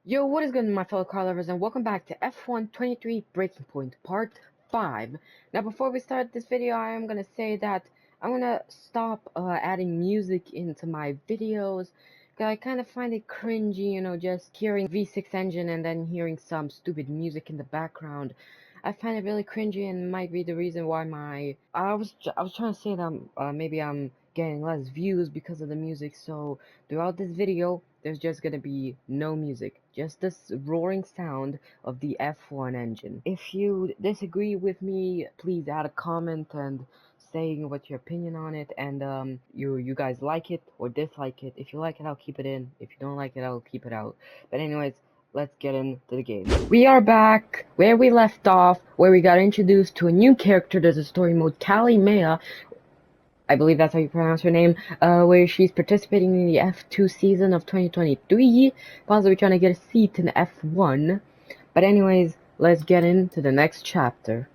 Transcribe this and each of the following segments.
Yo, what is good, my fellow car lovers, and welcome back to F1 23 Breaking Point Part 5. Now, before we start this video, I am going to say that I'm going to stop adding music into my videos, because I kind of find it cringy, just hearing V6 engine and then hearing some stupid music in the background. I find it really cringy and might be the reason why I was trying to say that maybe I'm getting less views because of the music, so throughout this video, there's just gonna be no music, just this roaring sound of the F1 engine. If you disagree with me, please add a comment and saying what's your opinion on it, and you guys like it or dislike it. If you like it, I'll keep it in. If you don't like it, I'll keep it out. But anyways, let's get into the game. We are back where we left off, where we got introduced to a new character. There's a story mode, Tally Maya. I believe that's how you pronounce her name, where she's participating in the F2 season of 2023, possibly trying to get a seat in F1. But anyways, let's get into the next chapter.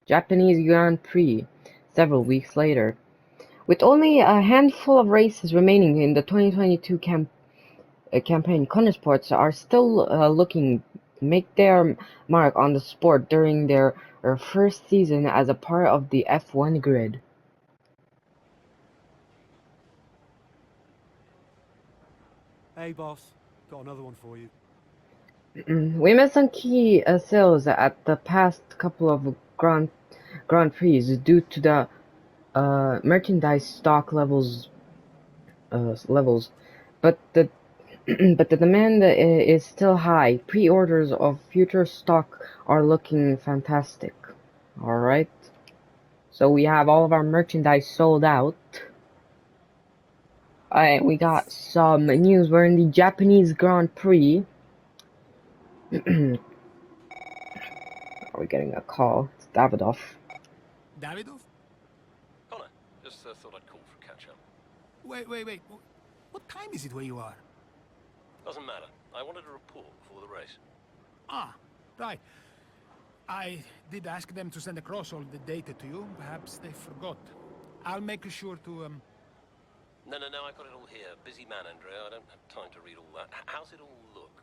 Japanese Grand Prix, several weeks later. With only a handful of races remaining in the 2022 campaign, Connorsports are still looking to make their mark on the sport during their first season as a part of the F1 grid. Hey boss, got another one for you. We missed some key sales at the past couple of Grand Prix due to the merchandise stock levels, but the but the demand is still high. Pre-orders of future stock are looking fantastic. All right, so we have all of our merchandise sold out. Alright, we got some news. We're in the Japanese Grand Prix. Are we getting a call? It's Davidoff. Davidoff? Connor, just thought I'd call for a catch-up. Wait. What time is it where you are? Doesn't matter. I wanted a report before the race. Ah, right. I did ask them to send across all the data to you. Perhaps they forgot. I'll make sure to, No, I got it all here. Busy man, Andrea. I don't have time to read all that. How's it all look?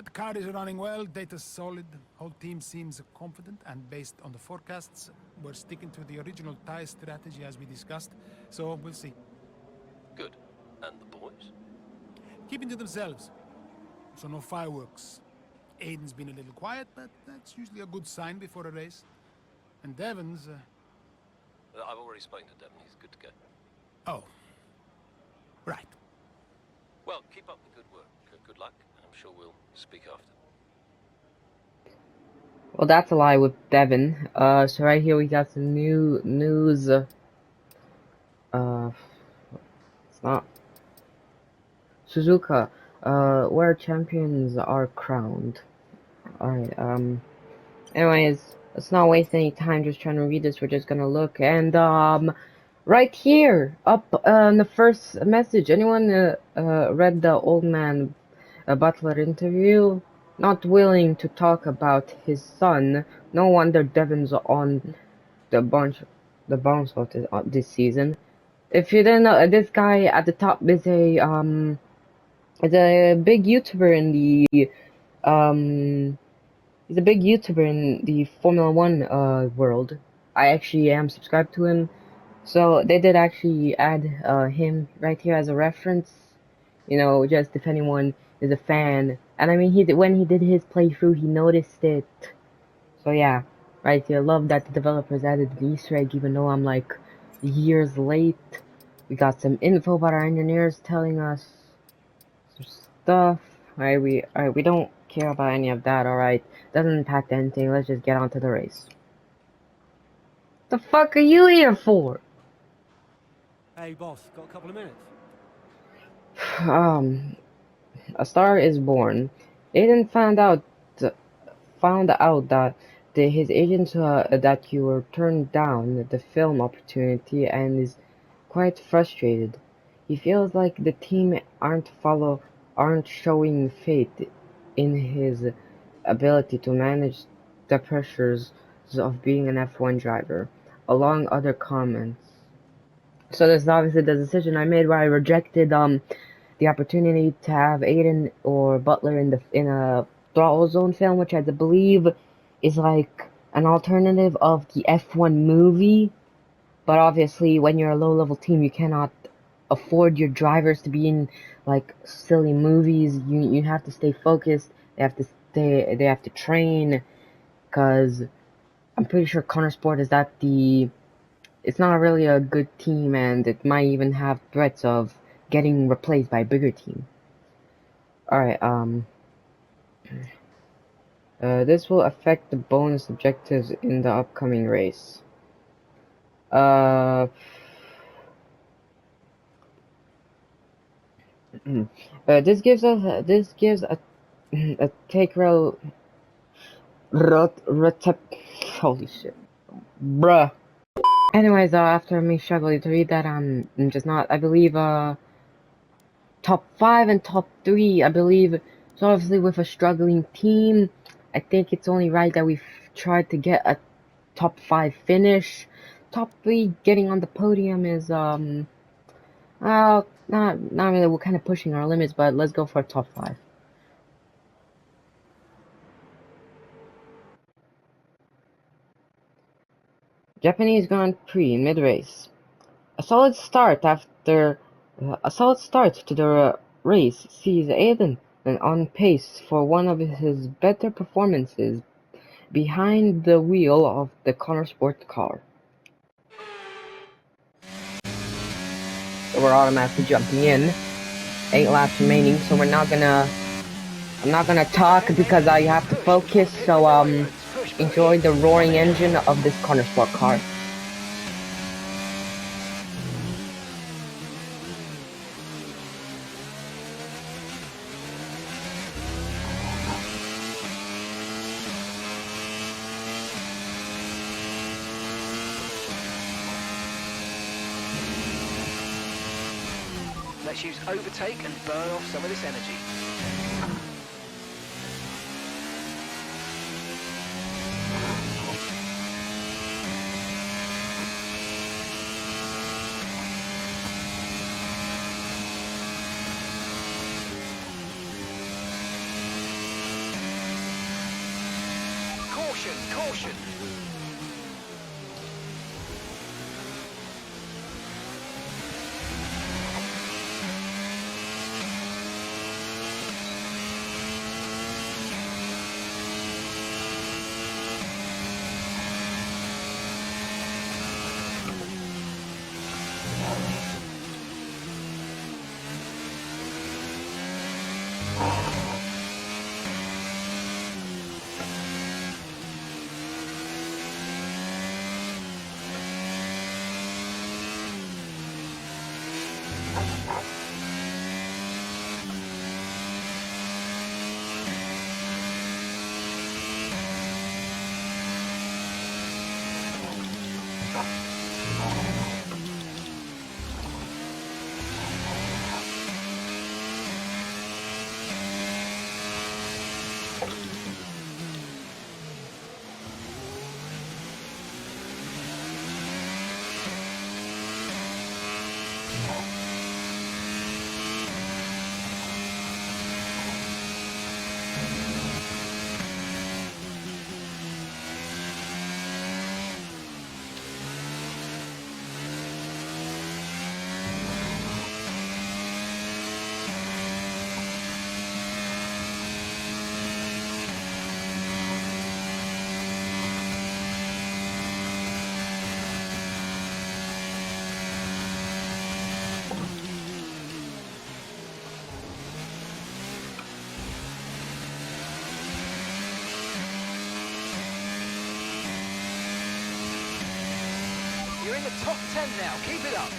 the car is running well, data's solid, whole team seems confident, and based on the forecasts, we're sticking to the original tire strategy as we discussed, so we'll see. Good. And the boys? Keeping to themselves, so no fireworks. Aiden's been a little quiet, but that's usually a good sign before a race. And Devon's, I've already spoken to Devon. He's good to go. oh. Right. Well, keep up the good work. Good luck. I'm sure we'll speak after. Well, that's a lie with Devon. So right here we got some new news. It's not Suzuka. Where champions are crowned. Alright, anyways, let's not waste any time just trying to read this. We're just gonna look, and right here, up in the first message, anyone read the old man Butler interview? Not willing to talk about his son. No wonder Devon's on the bounce this season. If you didn't know, this guy at the top is a big YouTuber in the he's a big YouTuber in the Formula One world. I actually am subscribed to him, so they did actually add him right here as a reference. Just if anyone is a fan. And I mean, when he did his playthrough, he noticed it. So yeah, right here. Love that the developers added the Easter egg, even though I'm like years late. We got some info about our engineers telling us some stuff. Alright, we don't care about any of that. Alright, doesn't impact anything. Let's just get on to the race. The fuck are you here for? Hey boss, got a couple of minutes? A star is born. Aiden found out that his agents that you were turned down the film opportunity and is quite frustrated. He feels like the team aren't showing faith in his ability to manage the pressures of being an F1 driver, along other comments. So this is obviously the decision I made where I rejected the opportunity to have Aiden or Butler in a Throttle Zone film, which I believe is like an alternative of the F1 movie. But obviously, when you're a low-level team, you cannot afford your drivers to be in like silly movies. You have to stay focused. They have to train, because I'm pretty sure Connor Sport is that it's not really a good team, and it might even have threats of getting replaced by a bigger team. Alright, this will affect the bonus objectives in the upcoming race. This gives a take row holy shit, bruh. Anyways, after me struggling to read that, I'm just not. I believe top 5 and top 3. I believe. So obviously, with a struggling team, I think it's only right that we've tried to get a top 5 finish. Top 3 getting on the podium is well, not really. We're kind of pushing our limits, but let's go for a top 5. Japanese Grand Prix mid-race. A solid start to the race sees Aiden on pace for one of his better performances behind the wheel of the Connor Sport car. So we're automatically jumping in. 8 laps remaining, so I'm not gonna talk because I have to focus. So enjoy the roaring engine of this Connor Sport car. Let's use overtake and burn off some of this energy. Caution, caution! You're in the top 10 now, keep it up.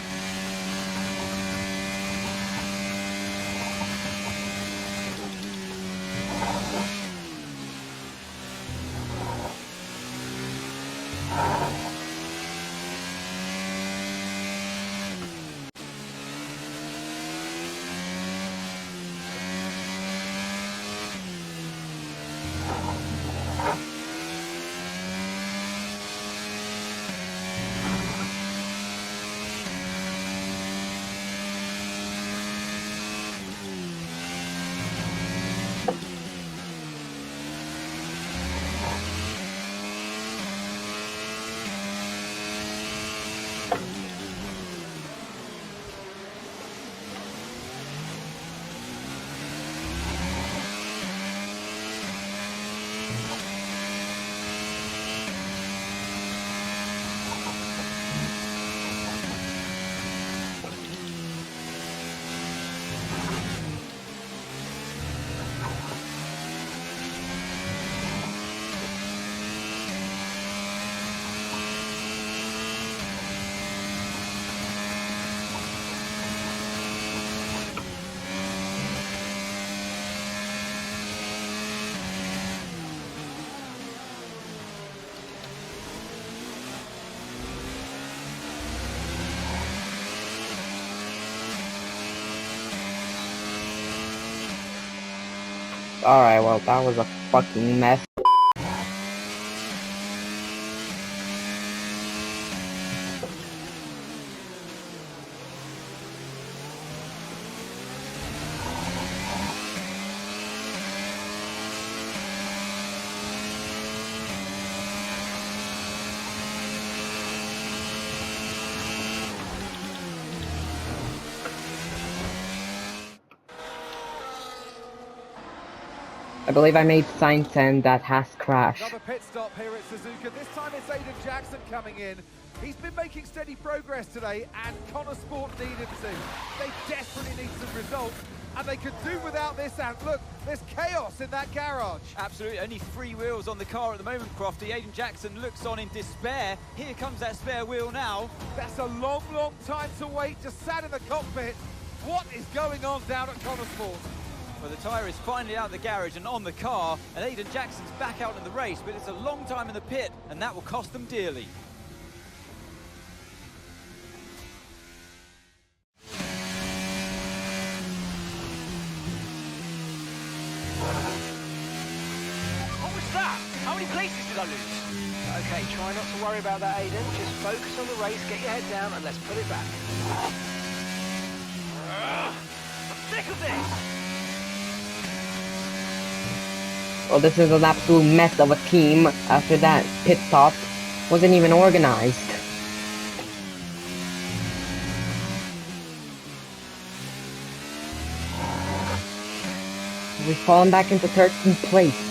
Alright, well, that was a fucking mess. I believe I made Sainz and that has crashed. Another pit stop here at Suzuka. This time it's Aiden Jackson coming in. He's been making steady progress today, and Connor Sport needed to. They desperately need some results, and they could do without this. And look, there's chaos in that garage. Absolutely, only 3 wheels on the car at the moment, Crofty. Aiden Jackson looks on in despair. Here comes that spare wheel now. That's a long, long time to wait, just sat in the cockpit. What is going on down at Connor Sport? Well, the tyre is finally out of the garage and on the car, and Aiden Jackson's back out in the race, but it's a long time in the pit, and that will cost them dearly. What was that? How many places did I lose? Okay, try not to worry about that, Aiden. Just focus on the race, get your head down, and let's put it back. I'm sick of this! Well, this is an absolute mess of a team after that pit stop. Wasn't even organized. We've fallen back into 13th place.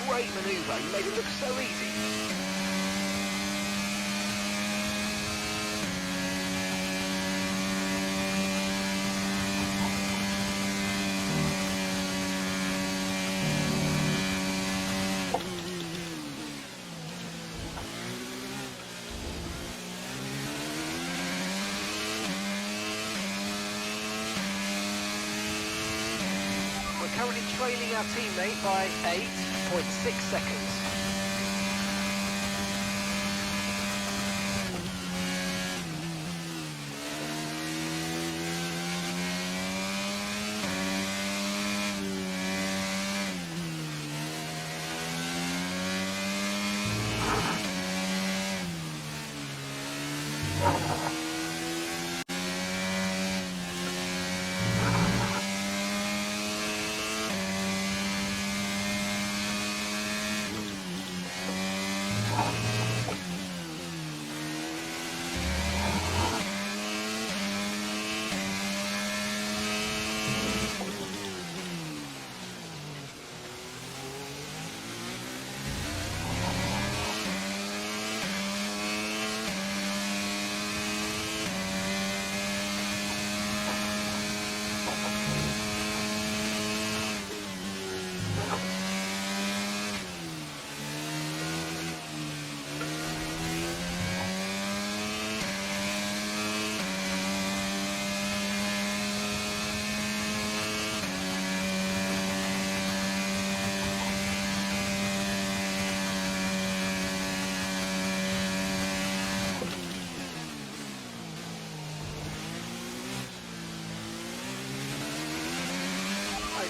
Great manoeuvre, you made it look so easy. We're currently trailing our teammate by 8.6 seconds.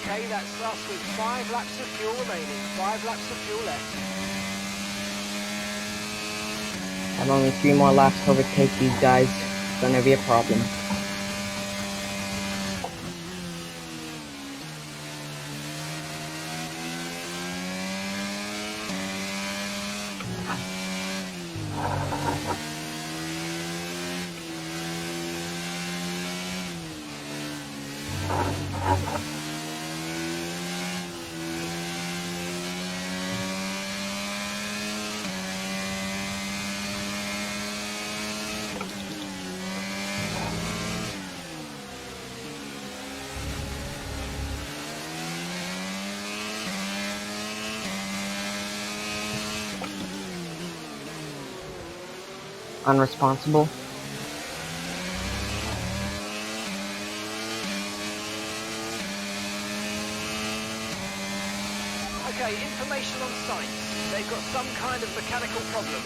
Okay, that's us with 5 laps of fuel remaining. 5 laps of fuel left. I have only 3 more laps to overtake these guys. It's gonna be a problem. unresponsible. Okay, information on site. They've got some kind of mechanical problem.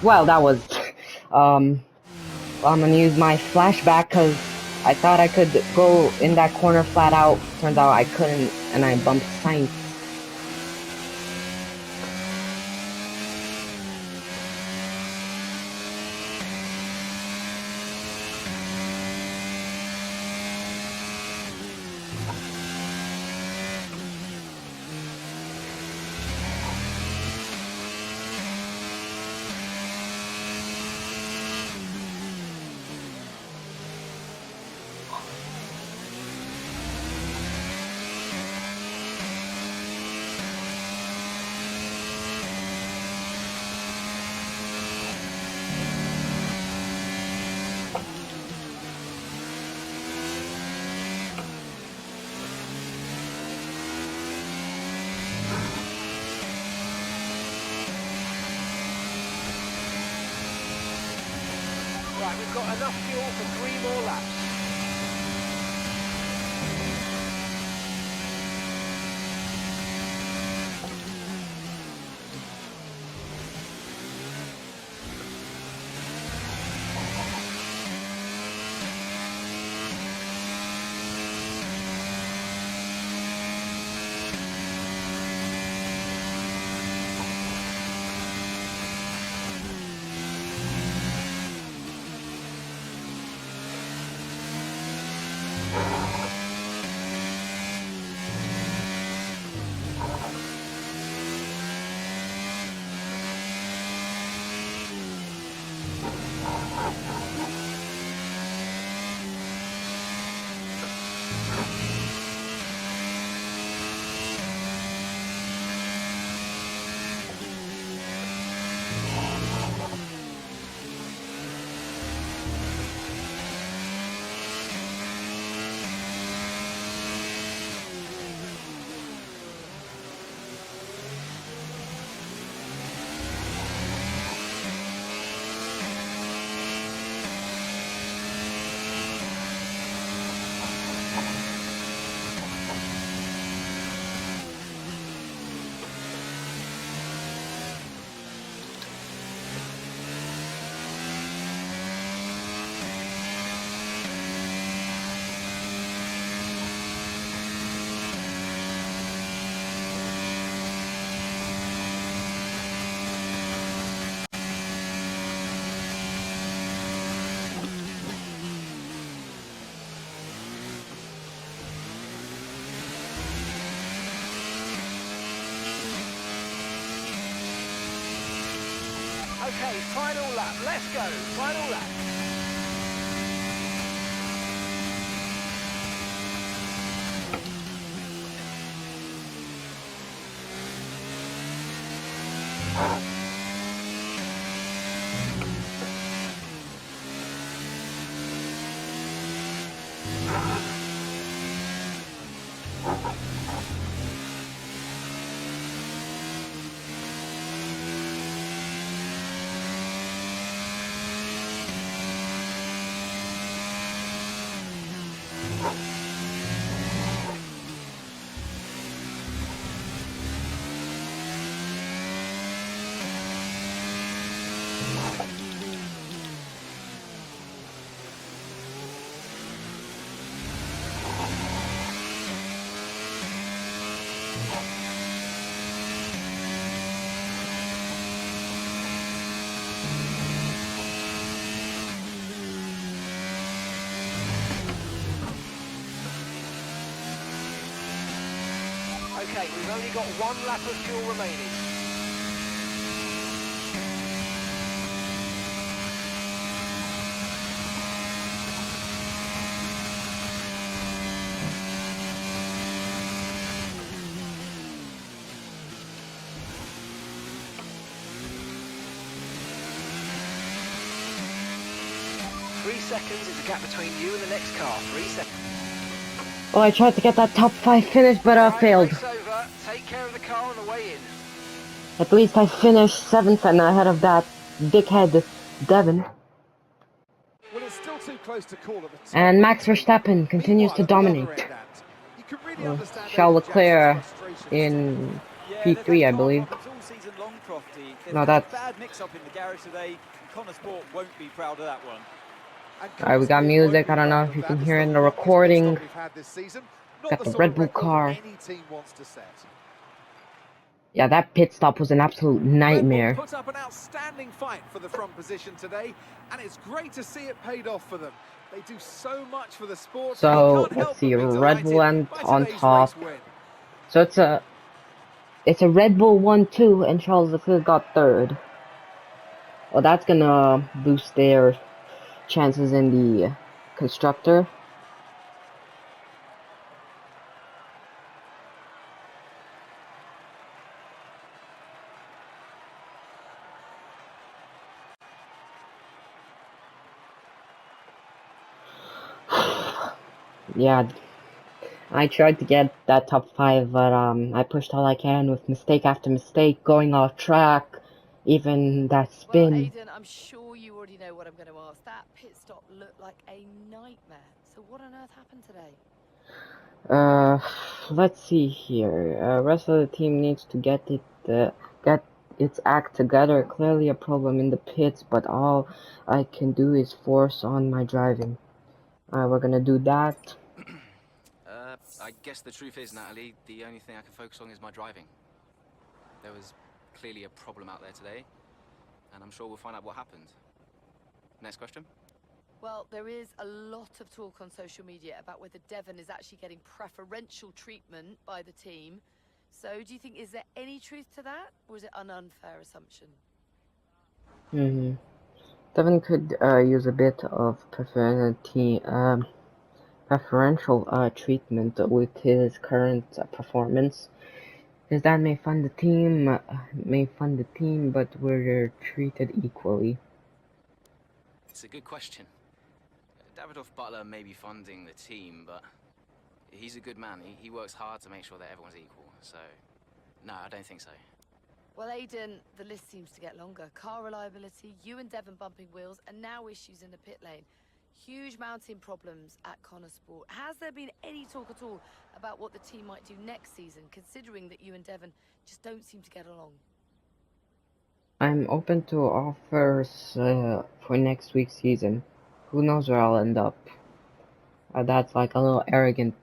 Well, that was, I'm gonna use my flashback because I thought I could go in that corner flat out. Turns out I couldn't, and I bumped Sainz. Right, we've got enough fuel for 3 more laps. Okay, final lap. Let's go. Final lap. Okay, we've only got one lap of fuel remaining. Seconds is the gap between you and the next car. 3 seconds. Well, I tried to get that top 5 finish, but Right, failed. race over. Take care of the car on the way in. At least I finished 7th and ahead of that dickhead Devin. Well, it's still too close to call at the top. And Max Verstappen continues to dominate. You can really understand Charles Aiden Leclerc Jackson's frustration. in Yeah, they've P3, had I car believe. problems all season long, Crofty. They've No, had that's- a bad mix-up in the garage today. Connor Sport won't be proud of that one. Alright, we got music. I don't know if you can hear it in the recording. Got the Red Bull car. Yeah, that pit stop was an absolute nightmare. Red Bull put up an outstanding fight for the front position today, and it's great to see it paid off for them. They do so much for the sport. So let's see, Red Bull went on top. So it's a Red Bull 1-2, and Charles Leclerc got 3rd. Well, that's gonna boost their chances in the constructor. Yeah, I tried to get that top 5, but I pushed all I can with mistake after mistake, going off track, even that spin. Well, Aiden, I'm sure you already know what I'm going to ask. That pit stop looked like a nightmare. So what on earth happened today? Let's see here. Rest of the team needs to get its act together. Clearly a problem in the pits, but all I can do is force on my driving. We're gonna do that. I guess the truth is, Natalie, the only thing I can focus on is my driving. There was clearly a problem out there today, and I'm sure we'll find out what happened. Next question? Well, there is a lot of talk on social media about whether Devon is actually getting preferential treatment by the team. So, do you think, is there any truth to that, or is it an unfair assumption? Devon could use a bit of preferential treatment with his current performance. His dad may fund the team, but we're treated equally. It's a good question. Davidoff Butler may be funding the team, but he's a good man. He works hard to make sure that everyone's equal. So, no, I don't think so. Well, Aiden, the list seems to get longer. Car reliability, you and Devon bumping wheels, and now issues in the pit lane. Huge mounting problems at Connor Sport. Has there been any talk at all about what the team might do next season, considering that you and Devon just don't seem to get along? I'm open to offers for next week's season. Who knows where I'll end up? That's like a little arrogant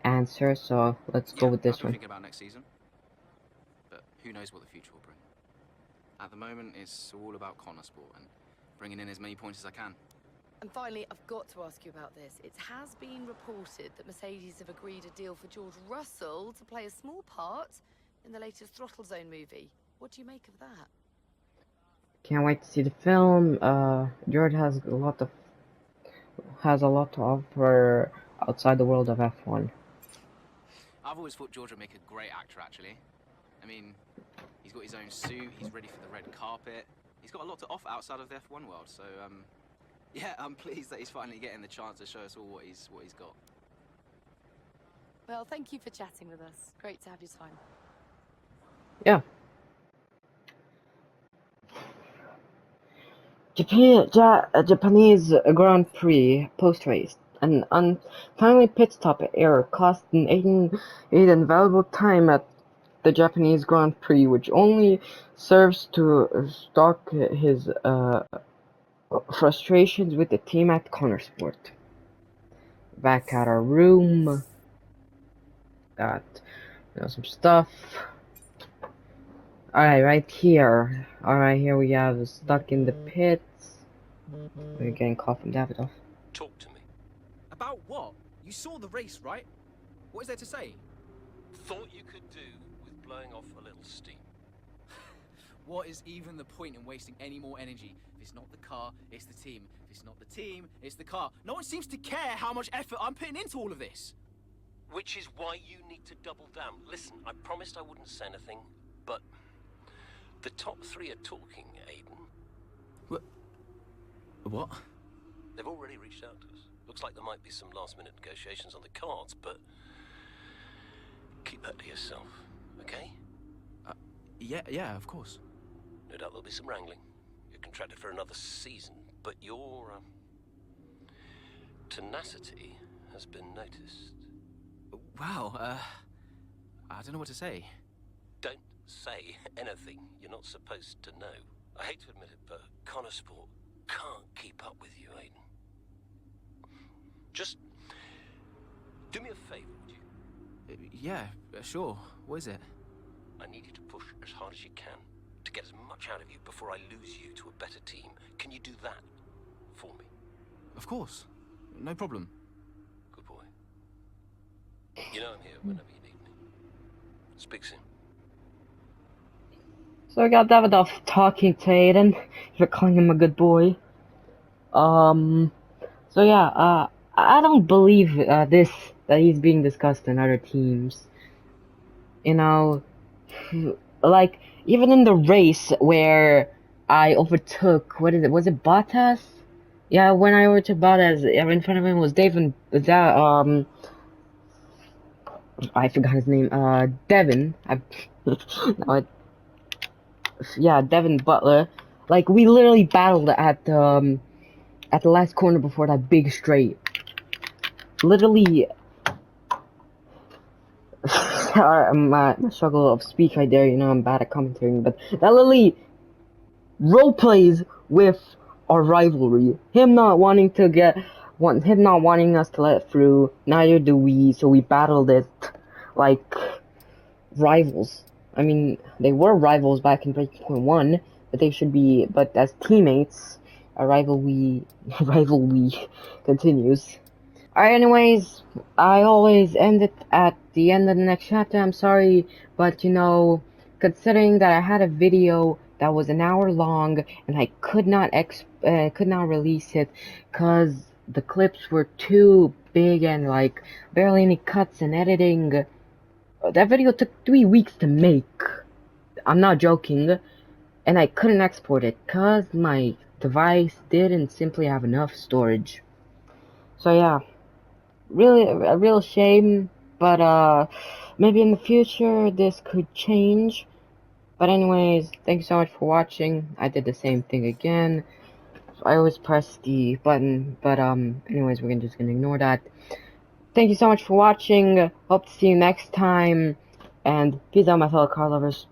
answer, so let's go with this one. Thinking about next season, but who knows what the future will bring. At the moment, it's all about Connor Sport and bringing in as many points as I can. And finally, I've got to ask you about this. It has been reported that Mercedes have agreed a deal for George Russell to play a small part in the latest Throttle Zone movie. What do you make of that? Can't wait to see the film. George has a lot to offer outside the world of F1. I've always thought George would make a great actor, actually. I mean, he's got his own suit, he's ready for the red carpet. He's got a lot to offer outside of the F1 world, so yeah, I'm pleased that he's finally getting the chance to show us all what he's got. Well, thank you for chatting with us. Great to have your time. Yeah. Japanese Grand Prix post-race. An untimely pit stop error cost Aiden valuable time at the Japanese Grand Prix, which only serves to stoke his frustrations with the team at Connor Sport. Back at our room. Got Got some stuff. Alright, right here. Alright, here we have Stuck in the Pits. We're getting call from Davidoff. Talk to me. About what? You saw the race, right? What is there to say? Thought you could do with blowing off a little steam. What is even the point in wasting any more energy? If it's not the car, it's the team. If it's not the team, it's the car. No one seems to care how much effort I'm putting into all of this. Which is why you need to double down. Listen, I promised I wouldn't say anything, but the top 3 are talking, Aiden. What? They've already reached out to us. Looks like there might be some last-minute negotiations on the cards, but keep that to yourself, okay? Yeah, of course. No doubt there'll be some wrangling. You're contracted for another season, but your tenacity has been noticed. Wow, I don't know what to say. Don't say anything you're not supposed to know. I hate to admit it, but Connor Sport can't keep up with you, Aiden. Just do me a favor, would you? Yeah, sure. What is it? I need you to push as hard as you can to get as much out of you before I lose you to a better team. Can you do that for me? Of course. No problem. Good boy. You know I'm here whenever you need me. Speak soon. So we got Davidoff talking to Aiden. You're calling him a good boy. So yeah, I don't believe that he's being discussed in other teams. You know, like even in the race where I overtook, was it Bottas? Yeah, when I overtook Bottas, in front of him was I forgot his name. Devin. Devin Butler. Like we literally battled at the last corner before that big straight. Literally. My struggle of speech right there, you know, I'm bad at commentating, but that literally role plays with our rivalry. Him not wanting us to let it through, neither do we, so we battled it like rivals. I mean, they were rivals back in Breaking Point 1, but as teammates, our rivalry continues. Alright, anyways, I always end it at the end of the next chapter. I'm sorry, but you know, considering that I had a video that was an hour long and I could not release it because the clips were too big and like barely any cuts and editing. That video took 3 weeks to make. I'm not joking. And I couldn't export it because my device didn't simply have enough storage. So yeah. Really, a real shame, but maybe in the future this could change. But anyways, thank you so much for watching. I did the same thing again. So I always press the button, but anyways, we're just gonna ignore that. Thank you so much for watching. Hope to see you next time, and peace out, my fellow car lovers.